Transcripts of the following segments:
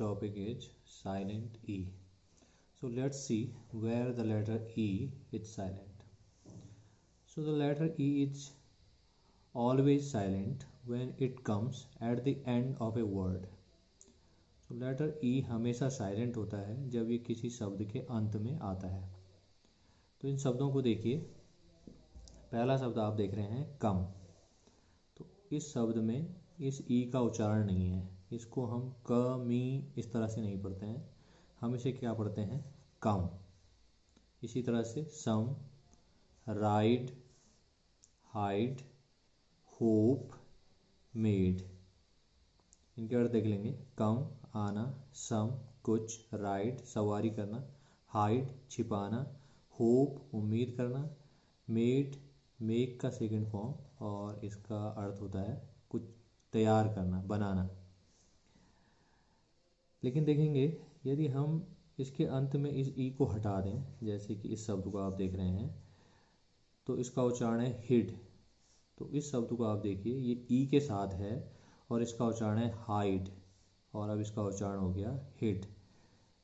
topic is silent E. So let's see where the letter E is silent. So the letter E is always silent when it comes at the end of a word. So letter E हमेशा silent होता है जब ये किसी शब्द के अंत में आता है. तो इन शब्दों को देखिए. पहला शब्द आप देख रहे हैं कम. तो इस शब्द में इस ई का उच्चारण नहीं है. इसको हम क मी इस तरह से नहीं पढ़ते हैं. हम इसे क्या पढ़ते हैं? कम. इसी तरह से सम, राइड, हाइड, होप, मेड. इनके अर्थ देख लेंगे. कम आना, सम कुछ, राइड सवारी करना, हाइड छिपाना, होप उम्मीद करना, मेड मेक का सेकंड फॉर्म और इसका अर्थ होता है कुछ तैयार करना, बनाना. लेकिन देखेंगे यदि हम इसके अंत में इस ई को हटा दें, जैसे कि इस शब्द को आप देख रहे हैं, तो इसका उच्चारण है हिड. तो इस शब्द को आप देखिए, ये ई के साथ है और इसका उच्चारण है हाइड और अब इसका उच्चारण हो गया हिड.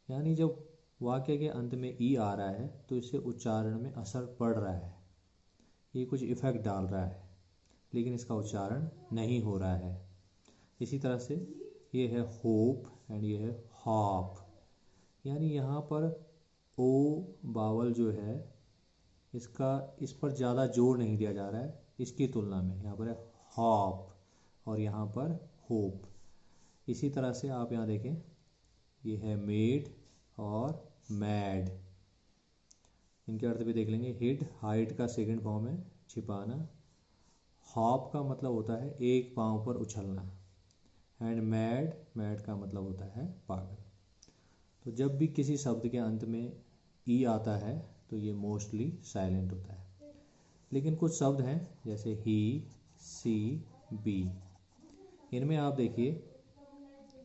यानी जब वाक्य के अंत में ई आ रहा है तो इससे उच्चारण में असर पड़ रहा है, ये कुछ इफेक्ट डाल रहा है, लेकिन इसका उच्चारण नहीं हो रहा है. इसी तरह से ये है होप एंड ये है हॉप. यानी यहाँ पर ओ बावल जो है इसका इस पर ज़्यादा जोर नहीं दिया जा रहा है इसकी तुलना में. यहाँ पर है हॉप और यहाँ पर होप. इसी तरह से आप यहाँ देखें, ये है मेड और मैड. इनके अर्थ भी देख लेंगे. हिड हाइड का सेकंड फॉर्म है छिपाना. हॉप का मतलब होता है एक पांव पर उछलना एंड मैड मैड का मतलब होता है पागल. तो जब भी किसी शब्द के अंत में ई आता है तो ये मोस्टली साइलेंट होता है. लेकिन कुछ शब्द हैं जैसे ही, सी, बी. इनमें आप देखिए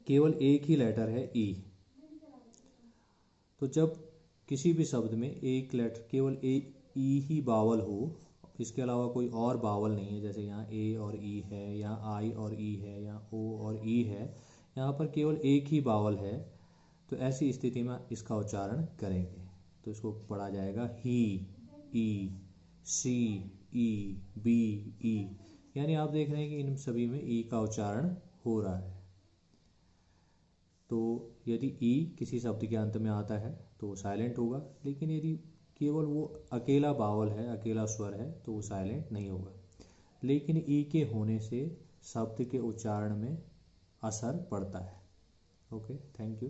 केवल एक ही लेटर है ई. तो जब किसी भी शब्द में एक लेटर केवल ई ही बावल हो, इसके अलावा कोई और बावल नहीं है, जैसे यहाँ ए और ई है, यहाँ आई और ई है, यहाँ ओ और ई है, यहाँ पर केवल एक ही बावल है, तो ऐसी स्थिति में इसका उच्चारण करेंगे. तो इसको पढ़ा जाएगा ही, ई, सी, ई, बी, ई. यानी आप देख रहे हैं कि इन सभी में ई का उच्चारण हो रहा है. तो यदि ई किसी शब्द के अंत में आता है तो वो साइलेंट होगा, लेकिन यदि केवल वो अकेला बावल है, अकेला स्वर है, तो वो साइलेंट नहीं होगा. लेकिन ई के होने से शब्द के उच्चारण में असर पड़ता है. Okay, thank you.